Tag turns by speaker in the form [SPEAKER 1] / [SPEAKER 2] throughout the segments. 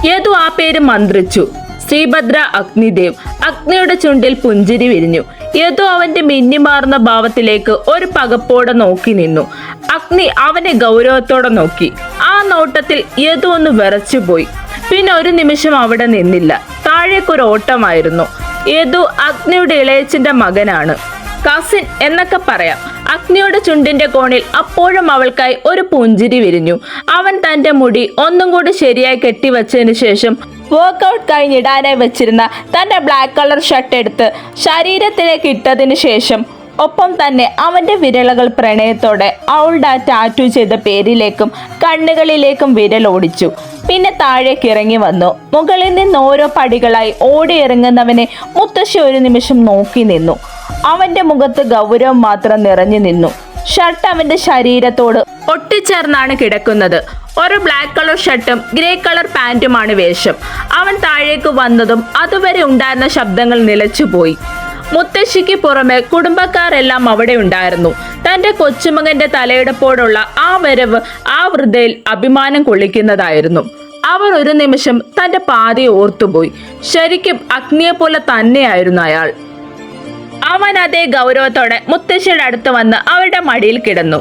[SPEAKER 1] യദു ആ പേര് മന്ത്രിച്ചു. ശ്രീഭദ്ര അഗ്നിദേവ്. അഗ്നിയുടെ ചുണ്ടിൽ പുഞ്ചിരി വിരിഞ്ഞു. യദു അവന്റെ മിന്നിമാറുന്ന ഭാവത്തിലേക്ക് ഒരു പകപ്പോടെ നോക്കി നിന്നു. അഗ്നി അവനെ ഗൗരവത്തോടെ നോക്കി. ആ നോട്ടത്തിൽ യദു ഒന്ന് വിറച്ചുപോയി. പിന്നെ ഒരു നിമിഷം അവിടെ നിന്നില്ല. താഴേക്കൊരു ഓട്ടമായിരുന്നു. യദു അഗ്നിയുടെ ഇളയച്ചന്റെ മകനാണ്, കസിൻ എന്നൊക്കെ പറയാം. അഗ്നിയുടെ ചുണ്ടിന്റെ കോണിൽ അപ്പോഴും അവൾക്കായി ഒരു പുഞ്ചിരി വിരിഞ്ഞു. അവൻ തന്റെ മുടി ഒന്നും കൂടി ശരിയായി കെട്ടിവച്ചതിന് ശേഷം വർക്കൗട്ട് കഴിഞ്ഞിടാനായി വെച്ചിരുന്ന തന്റെ ബ്ലാക്ക് കളർ ഷർട്ട് എടുത്ത് ശരീരത്തിലേക്ക് ഇട്ടതിന് ശേഷം ഒപ്പം തന്നെ അവന്റെ വിരലുകൾ പ്രണയത്തോടെ അവളുടെ ആ ടാറ്റു ചെയ്ത പേരിലേക്കും കണ്ണുകളിലേക്കും വിരലോടിച്ചു. പിന്നെ താഴേക്ക് ഇറങ്ങി വന്നു. മുകളിൽ നിന്ന് ഓരോ പടികളായി ഓടിയിറങ്ങുന്നവനെ മുത്തശ്ശി ഒരു നിമിഷം നോക്കി നിന്നു. അവന്റെ മുഖത്ത് ഗൗരവം മാത്രം നിറഞ്ഞു നിന്നു. ഷർട്ട് അവന്റെ ശരീരത്തോട് ഒട്ടിച്ചേർന്നാണ് കിടക്കുന്നത്. ഒരു ബ്ലാക്ക് കളർ ഷർട്ടും ഗ്രേ കളർ പാൻറ്റുമാണ് വേഷം. അവൻ താഴേക്ക് വന്നതും അതുവരെ ഉണ്ടായിരുന്ന ശബ്ദങ്ങൾ നിലച്ചുപോയി. മുത്തശ്ശിക്ക് പുറമെ കുടുംബക്കാരെല്ലാം അവിടെ ഉണ്ടായിരുന്നു. തന്റെ കൊച്ചുമകന്റെ തലയെടുപ്പോടുള്ള ആ വരവ് ആ വൃദ്ധയിൽ അഭിമാനം കൊള്ളിക്കുന്നതായിരുന്നു. അവർ ഒരു നിമിഷം തന്റെ പാതി ഓർത്തുപോയി. ശരിക്കും അഗ്നിയെ പോലെ തന്നെയായിരുന്നു അയാൾ. അവൻ അതേ ഗൗരവത്തോടെ മുത്തശ്ശിയുടെ അടുത്ത് വന്ന് അവരുടെ മടിയിൽ കിടന്നു.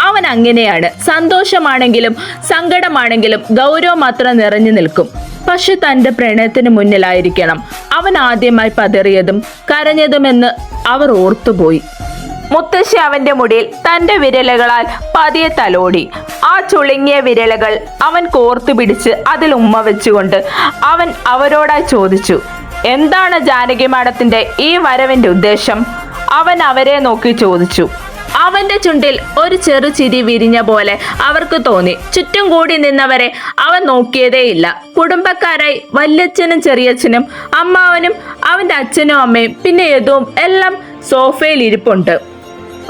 [SPEAKER 1] അവൻ അങ്ങനെയാണ്. സന്തോഷമാണെങ്കിലും സങ്കടമാണെങ്കിലും ഗൗരവം മാത്രം നിറഞ്ഞു നിൽക്കും. പക്ഷെ തന്റെ പ്രണയത്തിന് മുന്നിലായിരിക്കണം അവൻ ആദ്യമായി പതറിയതും കരഞ്ഞതുമെന്ന് അവർ ഓർത്തുപോയി. മുത്തശ്ശി അവന്റെ മുടിയിൽ തന്റെ വിരലുകളാൽ പതിയെ തലോടി. ആ ചുളുങ്ങിയ വിരലുകൾ അവൻ കോർത്തു പിടിച്ച് അതിൽ ഉമ്മ വെച്ചുകൊണ്ട് അവൻ അവരോടായി ചോദിച്ചു, എന്താണ് ജാനകി മാഡത്തിന്റെ ഈ വരവിന്റെ ഉദ്ദേശം? അവൻ അവരെ നോക്കി ചോദിച്ചു. അവന്റെ ചുണ്ടിൽ ഒരു ചെറു ചിരി വിരിഞ്ഞ പോലെ അവർക്ക് തോന്നി. ചുറ്റും കൂടി നിന്നവരെ അവൻ നോക്കിയതേയില്ല. കുടുംബക്കാരായി വല്യച്ഛനും ചെറിയച്ഛനും അമ്മാവനും അവന്റെ അച്ഛനും അമ്മയും പിന്നെ യദുവും എല്ലാം സോഫയിൽ ഇരിപ്പുണ്ട്.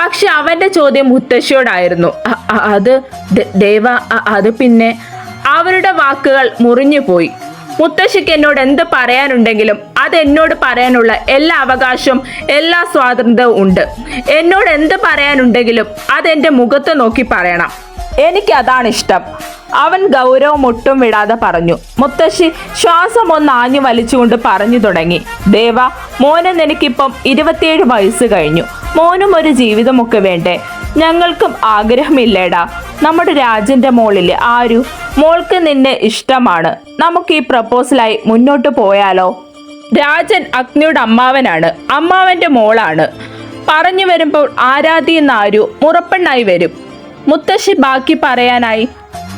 [SPEAKER 1] പക്ഷെ അവന്റെ ചോദ്യം മുത്തശ്ശിയോടായിരുന്നു. അത് ദേവ, അത് പിന്നെ. അവരുടെ വാക്കുകൾ മുറിഞ്ഞു പോയി. മുത്തശ്ശിക്ക് എന്നോട് എന്ത് പറയാനുണ്ടെങ്കിലും അത് എന്നോട് പറയാനുള്ള എല്ലാ അവകാശവും എല്ലാ സ്വാതന്ത്ര്യവും ഉണ്ട്. എന്നോട് എന്ത് പറയാനുണ്ടെങ്കിലും അതെന്റെ മുഖത്ത് നോക്കി പറയണം. എനിക്ക് അതാണ് ഇഷ്ടം. അവൻ ഗൗരവം ഒട്ടും വിടാതെ പറഞ്ഞു. മുത്തശ്ശി ശ്വാസം ഒന്ന് ആഞ്ഞു വലിച്ചുകൊണ്ട് പറഞ്ഞു തുടങ്ങി. ദേവ, മോനും എനിക്കിപ്പം 27 വയസ്സ് കഴിഞ്ഞു. മോനും ഒരു ജീവിതമൊക്കെ വേണ്ടേ? ഞങ്ങൾക്കും ആഗ്രഹമില്ലേടാ. നമ്മുടെ രാജന്റെ മോളില് ആരു, മോൾക്ക് നിന്നെ ഇഷ്ടമാണ്. നമുക്ക് ഈ പ്രപ്പോസലായി മുന്നോട്ട് പോയാലോ? രാജൻ അഗ്നിയുടെ അമ്മാവനാണ്, അമ്മാവന്റെ മോളാണ്. പറഞ്ഞു വരുമ്പോൾ ആരാധി എന്ന ആരു മുറപ്പെണ്ണായി വരും. മുത്തശ്ശി ബാക്കി പറയാനായി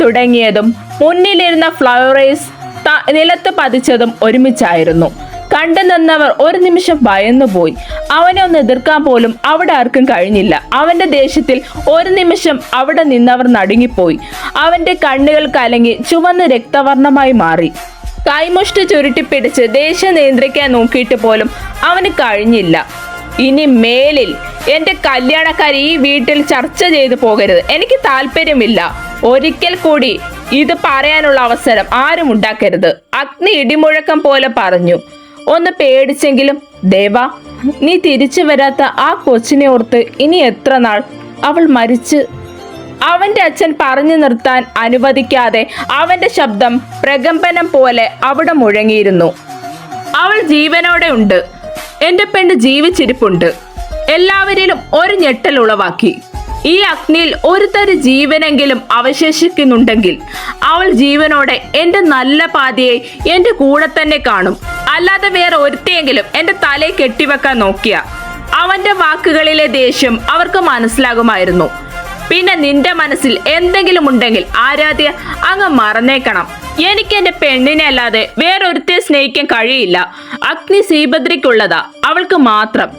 [SPEAKER 1] തുടങ്ങിയതും മുന്നിലിരുന്ന ഫ്ലവേഴ്സ് നിലത്ത് പതിച്ചതും ഒരുമിച്ചായിരുന്നു. കണ്ടു നിന്നവർ ഒരു നിമിഷം ഭയന്നുപോയി. അവനെ ഒന്ന് എതിർക്കാൻ പോലും അവിടെ ആർക്കും കഴിഞ്ഞില്ല. അവന്റെ ദേഷ്യത്തിൽ ഒരു നിമിഷം അവിടെ നിന്നവർ നടുങ്ങിപ്പോയി. അവന്റെ കണ്ണുകൾ കലങ്ങി ചുവന്ന് രക്തവർണ്ണമായി മാറി. കൈമുഷ്ടി ചുരുട്ടിപ്പിടിച്ച് ദേഷ്യം നിയന്ത്രിക്കാൻ നോക്കിയിട്ട് പോലും അവന് കഴിഞ്ഞില്ല. ഇനി മേലിൽ എന്റെ കല്യാണക്കാരി ഈ വീട്ടിൽ ചർച്ച ചെയ്തു പോകരുത്. എനിക്ക് താല്പര്യമില്ല. ഒരിക്കൽ കൂടി ഇത് പറയാനുള്ള അവസരം ആരും ഉണ്ടാക്കരുത്. അഗ്നി ഇടിമുഴക്കം പോലെ പറഞ്ഞു. ഒന്ന് പേടിച്ചെങ്കിലും ദേവ, നീ തിരിച്ചു വരാത്ത ആ കൊച്ചിനെ ഓർത്ത് ഇനി എത്ര നാൾ? അവൾ മരിച്ച്. അവന്റെ അച്ഛൻ പറഞ്ഞു നിർത്താൻ അനുവദിക്കാതെ അവന്റെ ശബ്ദം പ്രകമ്പനം പോലെ അവിടെ മുഴങ്ങിയിരുന്നു. അവൾ ജീവനോടെ ഉണ്ട്. എന്റെ പെണ്ണ് ജീവിച്ചിരിപ്പുണ്ട്. എല്ലാവരിലും ഒരു ഞെട്ടൽ ഉളവാക്കി. ഈ അഗ്നിയിൽ ഒരു തരി ജീവനെങ്കിലും അവശേഷിക്കുന്നുണ്ടെങ്കിൽ അവൾ ജീവനോടെ എന്റെ നല്ല പാതിയെ എന്റെ കൂടെ തന്നെ കാണും. അല്ലാതെ വേറെ ഒരുത്തിയെങ്കിലും എന്റെ തലയെ കെട്ടിവെക്കാൻ നോക്കിയ. അവന്റെ വാക്കുകളിലെ ദേഷ്യം അവർക്ക് മനസ്സിലാകുമായിരുന്നു. പിന്നെ നിന്റെ മനസ്സിൽ എന്തെങ്കിലും ഉണ്ടെങ്കിൽ ആരാധ്യ അങ്ങ് മറന്നേക്കണം. എനിക്ക് എന്റെ പെണ്ണിനെ അല്ലാതെ വേറൊരുത്തെ സ്നേഹിക്കാൻ കഴിയില്ല. അഗ്നി ശ്രീഭദ്രയ്ക്കുള്ളതാ, അവൾക്ക് മാത്രം.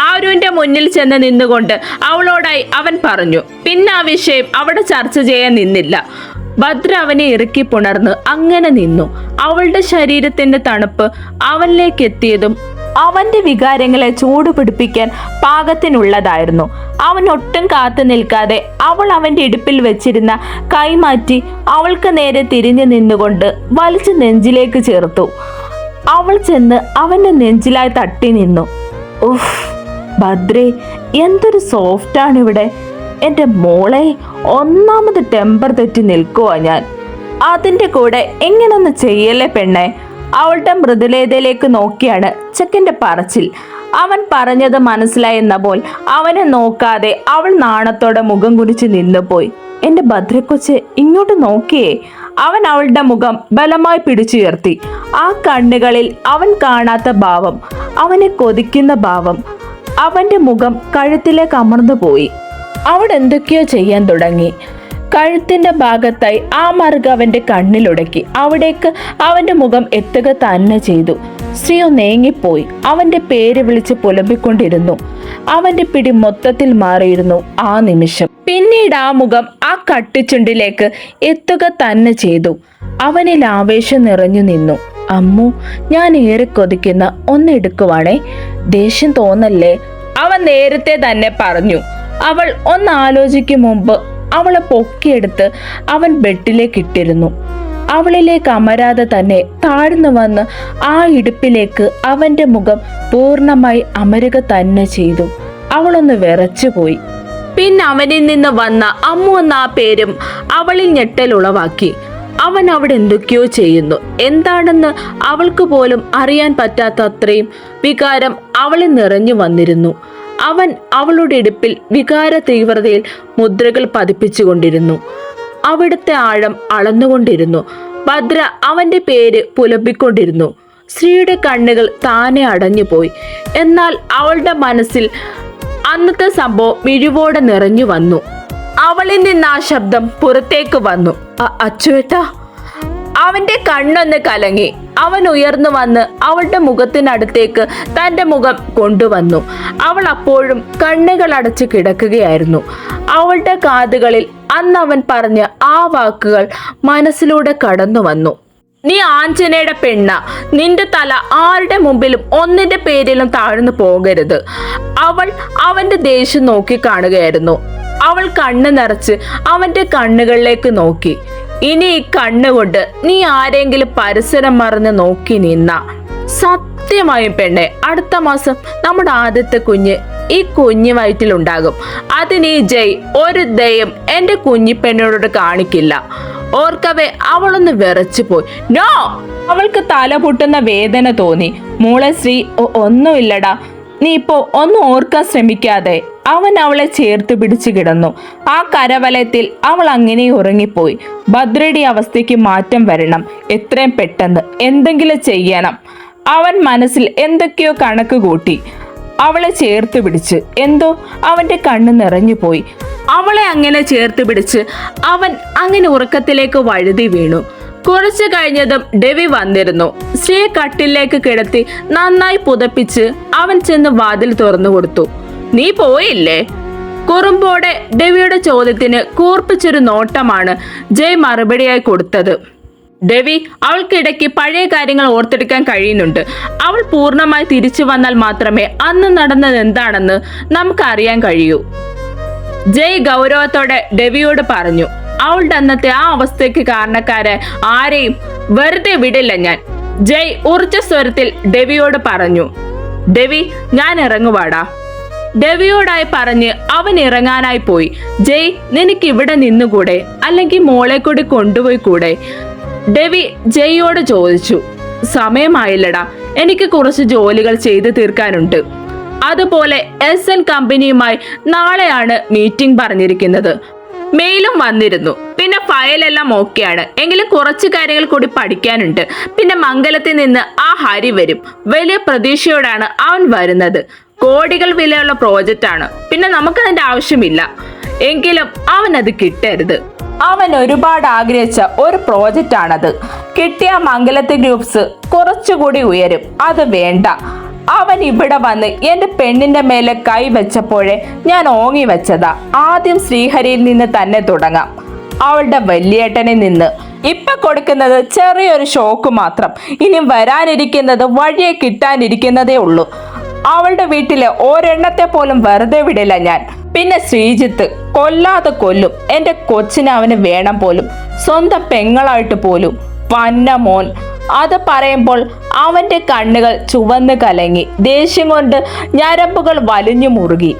[SPEAKER 1] ആരുവിന്റെ മുന്നിൽ ചെന്ന് നിന്നുകൊണ്ട് അവളോടായി അവൻ പറഞ്ഞു. പിന്നെ ആ വിഷയം അവിടെ ചർച്ച ചെയ്യാൻ നിന്നില്ല. ഭദ്ര അവനെ ഇറുക്കി പുണർന്ന് അങ്ങനെ നിന്നു. അവളുടെ ശരീരത്തിന്റെ തണുപ്പ് അവനിലേക്ക് എത്തിയതും അവന്റെ വികാരങ്ങളെ ചൂടുപിടിപ്പിക്കാൻ പാകത്തിനുള്ളതായിരുന്നു. അവൻ ഒട്ടും കാത്തു നിൽക്കാതെ അവൾ അവന്റെ ഇടുപ്പിൽ വെച്ചിരുന്ന കൈമാറ്റി അവൾക്ക് നേരെ തിരിഞ്ഞു നിന്നുകൊണ്ട് വലിച്ചു നെഞ്ചിലേക്ക് ചേർത്തു. അവൾ ചെന്ന് അവന്റെ നെഞ്ചിലായി തട്ടി നിന്നു. ഉഫ് ഭദ്രേ, എന്തൊരു സോഫ്റ്റാണ് ഇവിടെ. എൻ്റെ മോളെ, ഒന്നാമത് ടെമ്പർ തെറ്റി നിൽക്കുവാ ഞാൻ. അതിന്റെ കൂടെ എങ്ങനൊന്ന് ചെയ്യല്ലേ പെണ്ണെ. അവളുടെ മൃദുലേതയിലേക്ക് നോക്കിയാണ് ചെക്കന്റെ പറച്ചിൽ. അവൻ പറഞ്ഞത് മനസ്സിലായെന്ന പോൽ അവനെ നോക്കാതെ അവൾ നാണത്തോടെ മുഖം കുനിച്ച് നിന്നുപോയി. എന്റെ ഭദ്രക്കൊച്ച് ഇങ്ങോട്ട് നോക്കിയേ. അവൻ അവളുടെ മുഖം ബലമായി പിടിച്ചുയർത്തി. ആ കണ്ണുകളിൽ അവൻ കാണാത്ത ഭാവം, അവനെ കൊതിക്കുന്ന ഭാവം. അവന്റെ മുഖം കഴുത്തിലേക്ക് അമർന്നു പോയി. അവൾ എന്തൊക്കെയോ ചെയ്യാൻ തുടങ്ങി. കഴുത്തിന്റെ ഭാഗത്തായി ആ മറുക അവന്റെ കണ്ണിലുടക്കി. അവിടേക്ക് അവന്റെ മുഖം എത്തുക തന്നെ ചെയ്തു. ശ്രീ നേങ്ങിപ്പോയി. അവന്റെ പേര് വിളിച്ച് പുലമ്പിക്കൊണ്ടിരുന്നു. അവന്റെ പിടി മൊത്തത്തിൽ മാറിയിരുന്നു ആ നിമിഷം. പിന്നീട് ആ മുഖം ആ കട്ടിച്ചുണ്ടിലേക്ക് എത്തുക തന്നെ ചെയ്തു. അവനിൽ ആവേശം നിറഞ്ഞു നിന്നു. അമ്മു, ഞാൻ ഏറെ കൊതിക്കുന്ന ഒന്നെടുക്കുവാണേ, ദേഷ്യം തോന്നല്ലേ, അവൻ നേരത്തെ തന്നെ പറഞ്ഞു. അവൾ ഒന്നാലോചിക്കും മുമ്പ് അവളെ പൊക്കിയെടുത്ത് അവൻ ബെഡിലേക്ക് ഇട്ടിരുന്നു. അവളിലേക്ക് അമരാതെ തന്നെ താഴ്ന്നു വന്ന് ആ ഇടുപ്പിലേക്ക് അവന്റെ മുഖം പൂർണ്ണമായി അമരുക തന്നെ ചെയ്തു. അവളൊന്ന് വിറച്ചുപോയി. പിന്നെ അവനിൽ നിന്ന് വന്ന അമ്മു എന്ന ആ പേരും അവളിൽ ഞെട്ടൽ ഉളവാക്കി. അവൻ അവിടെ എന്തൊക്കെയോ ചെയ്യുന്നു. എന്താണെന്ന് അവൾക്ക് പോലും അറിയാൻ പറ്റാത്ത അത്രയും വികാരം അവളിൽ നിറഞ്ഞു വന്നിരുന്നു. അവൻ അവളുടെ ഇടുപ്പിൽ വികാര തീവ്രതയിൽ മുദ്രകൾ പതിപ്പിച്ചുകൊണ്ടിരുന്നു. അവിടുത്തെ ആഴം അളന്നുകൊണ്ടിരുന്നു. ഭദ്ര അവന്റെ പേര് പുലമ്പിക്കൊണ്ടിരുന്നു. ശ്രീയുടെ കണ്ണുകൾ താനെ അടഞ്ഞുപോയി. എന്നാൽ അവളുടെ മനസ്സിൽ അന്നത്തെ സംഭവം മിഴിവോടെ നിറഞ്ഞു വന്നു. അവളിൽ നിന്ന് ആ ശബ്ദം പുറത്തേക്ക് വന്നു. അച്ചുവേട്ടാ. അവന്റെ കണ്ണൊന്ന് കലങ്ങി. അവൻ ഉയർന്നു വന്ന് അവളുടെ മുഖത്തിനടുത്തേക്ക് തന്റെ മുഖം കൊണ്ടുവന്നു. അവൾ അപ്പോഴും കണ്ണുകൾ അടച്ചു കിടക്കുകയായിരുന്നു. അവളുടെ കാതുകളിൽ അന്ന് അവൻ പറഞ്ഞ ആ വാക്കുകൾ മനസ്സിലൂടെ കടന്നു വന്നു. നീ ആഞ്ജനയുടെ പെണ്ണ. നിന്റെ തല ആരുടെ മുമ്പിലും ഒന്നിന്റെ പേരിലും താഴ്ന്നു പോകരുത്. അവൾ അവന്റെ ദേഷ്യം നോക്കി കാണുകയായിരുന്നു. അവൾ കണ്ണ് നിറച്ച് അവന്റെ കണ്ണുകളിലേക്ക് നോക്കി. ഇനി ഈ കണ്ണുകൊണ്ട് നീ ആരെങ്കിലും പരിസരം മറന്ന് നോക്കി നിന്ന സത്യമായും പെണ്ണെ, അടുത്ത മാസം നമ്മുടെ ആദ്യത്തെ കുഞ്ഞ് ഈ കുഞ്ഞു വയറ്റിലുണ്ടാകും. അതിന് ഈ ജയ് ഒരു ദയം എന്റെ കുഞ്ഞിപ്പെണ്ണോട് കാണിക്കില്ല. ഓർക്കവേ അവളൊന്ന് വിറച്ചു പോയി. നോ! അവൾക്ക് തല പൊട്ടുന്ന വേദന തോന്നി. മോളെ ശ്രീ, ഒന്നുമില്ലടാ, നീ ഇപ്പോ ഒന്നും ഓർക്കാൻ ശ്രമിക്കാതെ. അവൻ അവളെ ചേർത്ത് പിടിച്ചു കിടന്നു. ആ കരവലയത്തിൽ അവൾ അങ്ങനെ ഉറങ്ങിപ്പോയി. ഭദ്രയുടെ അവസ്ഥയ്ക്ക് മാറ്റം വരണം, എത്രയും പെട്ടെന്ന് എന്തെങ്കിലും ചെയ്യണം. അവൻ മനസ്സിൽ എന്തൊക്കെയോ കണക്ക് കൂട്ടി. അവളെ ചേർത്ത് പിടിച്ച് എന്തോ അവന്റെ കണ്ണ് നിറഞ്ഞുപോയി. അവളെ അങ്ങനെ ചേർത്ത് പിടിച്ച് അവൻ അങ്ങനെ ഉറക്കത്തിലേക്ക് വഴുതി വീണു. കുറച്ചു കഴിഞ്ഞതും ഡെവി വന്നിരുന്നു. ശ്രീയെ കട്ടിലേക്ക് കിടത്തി നന്നായി പുതപ്പിച്ച് അവൻ ചെന്ന് വാതിൽ തുറന്നു കൊടുത്തു. നീ പോയില്ലേ? കുറുമ്പോടെ ഡെവിയുടെ ചോദ്യത്തിന് കൂർപ്പിച്ചൊരു നോട്ടമാണ് ജയ് മറുപടിയായി കൊടുത്തത്. ഡെവി, അവൾക്കിടയ്ക്ക് പഴയ കാര്യങ്ങൾ ഓർത്തെടുക്കാൻ കഴിയുന്നുണ്ട്. അവൾ പൂർണ്ണമായി തിരിച്ചു വന്നാൽ മാത്രമേ അന്ന് നടന്നത് എന്താണെന്ന് നമുക്ക് അറിയാൻ കഴിയൂ. ജയ് ഗൗരവത്തോടെ ഡെവിയോട് പറഞ്ഞു. അവളുടെ അന്നത്തെ ആ അവസ്ഥയ്ക്ക് കാരണക്കാരെ ആരെയും വെറുതെ വിടില്ല ഞാൻ. ജയ് ഉറച്ച സ്വരത്തിൽ ഡെവിയോട് പറഞ്ഞു. ഡെവി, ഞാൻ ഇറങ്ങുവാടാ. ഡെവിയോടായി പറഞ്ഞ് അവൻ ഇറങ്ങാനായി പോയി. ജയ്, നിനക്ക് ഇവിടെ നിന്നുകൂടെ? അല്ലെങ്കിൽ മോളെ കൂടി കൊണ്ടുപോയി കൂടെ? ഡെവി ജയ്യോട് ചോദിച്ചു. സമയമായില്ലടാ, എനിക്ക് കുറച്ച് ജോലികൾ ചെയ്തു തീർക്കാനുണ്ട്. അതുപോലെ SN കമ്പനിയുമായി നാളെയാണ് മീറ്റിംഗ് പറഞ്ഞിരിക്കുന്നത്. മെയിലും വന്നിരുന്നു. പിന്നെ ഫയലെല്ലാം ഓക്കെയാണ്. എങ്കിലും കുറച്ച് കാര്യങ്ങൾ കൂടി പഠിക്കാനുണ്ട്. പിന്നെ മംഗലത്തിൽ നിന്ന് ആ ഹരി വരും. വലിയ പ്രതീക്ഷയോടാണ് അവൻ വരുന്നത്. കോടികൾ വിലയുള്ള പ്രോജക്റ്റാണ്. പിന്നെ നമുക്കതിന്റെ ആവശ്യമില്ല. എങ്കിലും അവൻ അത് കിട്ടരുത്. അവൻ ഒരുപാട് ആഗ്രഹിച്ച ഒരു പ്രോജക്റ്റ് ആണത്. കിട്ടിയ മംഗലത്തെ ഗ്രൂപ്പ്സ് കുറച്ചുകൂടി ഉയരും. അത് വേണ്ട. അവൻ ഇവിടെ വന്ന് എന്റെ പെണ്ണിന്റെ മേലെ കൈ വെച്ചപ്പോഴേ ഞാൻ ഓങ്ങി വെച്ചതാ. ആദ്യം ശ്രീഹരിയിൽ നിന്ന് തന്നെ തുടങ്ങാം. അവളുടെ വലിയേട്ടനിൽ നിന്ന്. ഇപ്പൊ കൊടുക്കുന്നത് ചെറിയൊരു ഷോക്ക് മാത്രം. ഇനി വരാനിരിക്കുന്നത് വഴിയെ കിട്ടാനിരിക്കുന്നതേ ഉള്ളൂ. അവളുടെ വീട്ടിലെ ഒരെണ്ണത്തെ പോലും വെറുതെ വിടില്ല ഞാൻ. പിന്നെ ശ്രീജിത്ത് കൊല്ലാതെ കൊല്ലും. എന്റെ കൊച്ചിന് അവന് വേണം പോലും, സ്വന്തം പെങ്ങളായിട്ട് പോലും. പന്ന മോൻ. അത് പറയുമ്പോൾ അവന്റെ കണ്ണുകൾ ചുവന്ന് കലങ്ങി. ദേഷ്യം കൊണ്ട് ഞരമ്പുകൾ വലിഞ്ഞു മുറുകി.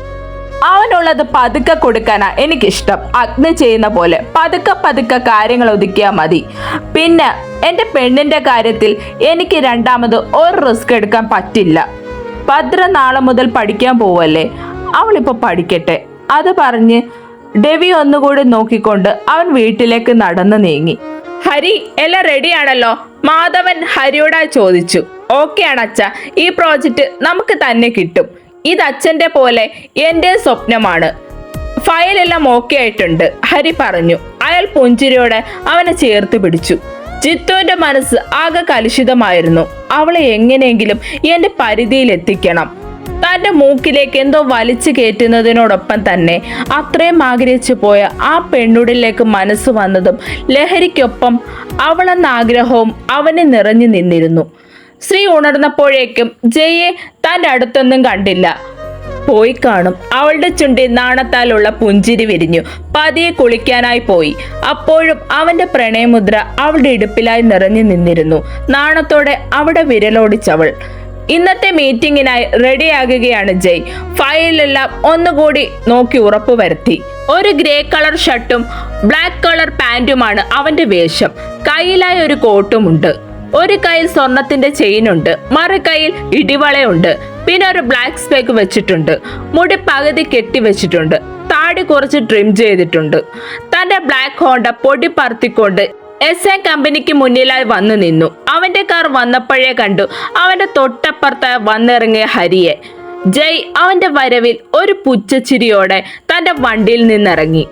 [SPEAKER 1] ആ അവനുള്ളത് പതുക്കെ കൊടുക്കാനാ എനിക്കിഷ്ടം. അഗ്നി ചെയ്യുന്ന പോലെ പതുക്കെ പതുക്കെ കാര്യങ്ങൾ ഒതുക്കിയാൽ മതി. പിന്നെ എൻ്റെ പെണ്ണിൻ്റെ കാര്യത്തിൽ എനിക്ക് രണ്ടാമത് ഒരു റിസ്ക് എടുക്കാൻ പറ്റില്ല. ഭദ്ര നാളെ മുതൽ പഠിക്കാൻ പോവല്ലേ, അവളിപ്പോൾ പഠിക്കട്ടെ. അത് പറഞ്ഞ് ഡെവി ഒന്നുകൂടി നോക്കിക്കൊണ്ട് അവൻ വീട്ടിലേക്ക് നടന്നു നീങ്ങി. ഹരി, എല്ലാം റെഡിയാണല്ലോ? മാധവൻ ഹരിയോടായി ചോദിച്ചു. ഓക്കെ ആണ് അച്ഛ, ഈ പ്രോജക്റ്റ് നമുക്ക് തന്നെ കിട്ടും. ഇത് അച്ഛൻ്റെ പോലെ എൻ്റെ സ്വപ്നമാണ്. ഫയലെല്ലാം ഓക്കെ ആയിട്ടുണ്ട്, ഹരി പറഞ്ഞു. അയാൾ പുഞ്ചിരിയോടെ അവനെ ചേർത്ത് പിടിച്ചു. ജിത്തുവിന്റെ മനസ്സ് ആകെ കലുഷിതമായിരുന്നു. അവളെ എങ്ങനെയെങ്കിലും എന്റെ പരിധിയിൽ എത്തിക്കണം. തന്റെ മൂക്കിലേക്ക് എന്തോ വലിച്ചു കയറ്റുന്നതിനോടൊപ്പം തന്നെ അത്രയും ആഗ്രഹിച്ചു പോയ ആ പെണ്ണുടിലേക്ക് മനസ്സ് വന്നതും ലഹരിക്കൊപ്പം അവളെന്ന ആഗ്രഹവും അവനെ നിറഞ്ഞു നിന്നിരുന്നു. ശ്രീ ഉണർന്നപ്പോഴേക്കും ജയെ തൻ്റെ അടുത്തൊന്നും കണ്ടില്ല. പോയി കാണും. അവളുടെ ചുണ്ടിൽ നാണത്താലുള്ള പുഞ്ചിരി വിരിഞ്ഞു. പതിയെ കുളിക്കാനായി പോയി. അപ്പോഴും അവന്റെ പ്രണയമുദ്ര അവളുടെ ഇടുപ്പിലായി നിറഞ്ഞു നിന്നിരുന്നു. നാണത്തോടെ അവിടെ വിരലോടിച്ചവൾ. ഇന്നത്തെ മീറ്റിംഗിനായി റെഡിയാകുകയാണ് ജയ്. ഫയലെല്ലാം ഒന്നുകൂടി നോക്കി ഉറപ്പുവരുത്തി. ഒരു ഗ്രേ കളർ ഷർട്ടും ബ്ലാക്ക് കളർ പാൻറ്റുമാണ് അവന്റെ വേഷം. കയ്യിലായി ഒരു കോട്ടുമുണ്ട്. ഒരു കയ്യിൽ സ്വർണത്തിന്റെ ചെയിനുണ്ട്, മറു കയ്യിൽ ഇടിവളയുണ്ട്. പിന്നെ ഒരു ബ്ലാക്ക് സ്പെക്ക് വെച്ചിട്ടുണ്ട്. മുടി പകുതി കെട്ടിവെച്ചിട്ടുണ്ട്. താടി കുറച്ച് ട്രിം ചെയ്തിട്ടുണ്ട്. തന്റെ ബ്ലാക്ക് ഹോണ്ട പൊടി പറത്തിക്കൊണ്ട് എസ് എ കമ്പനിക്ക് മുന്നിലായി വന്നു നിന്നു. അവന്റെ കാർ വന്നപ്പോഴേ കണ്ടു അവന്റെ തൊട്ടപ്പുറത്തായി വന്നിറങ്ങിയ ഹരിയെ. ജയ് അവന്റെ വരവിൽ ഒരു പുച്ഛച്ചിരിയോടെ തന്റെ വണ്ടിയിൽ നിന്നിറങ്ങി.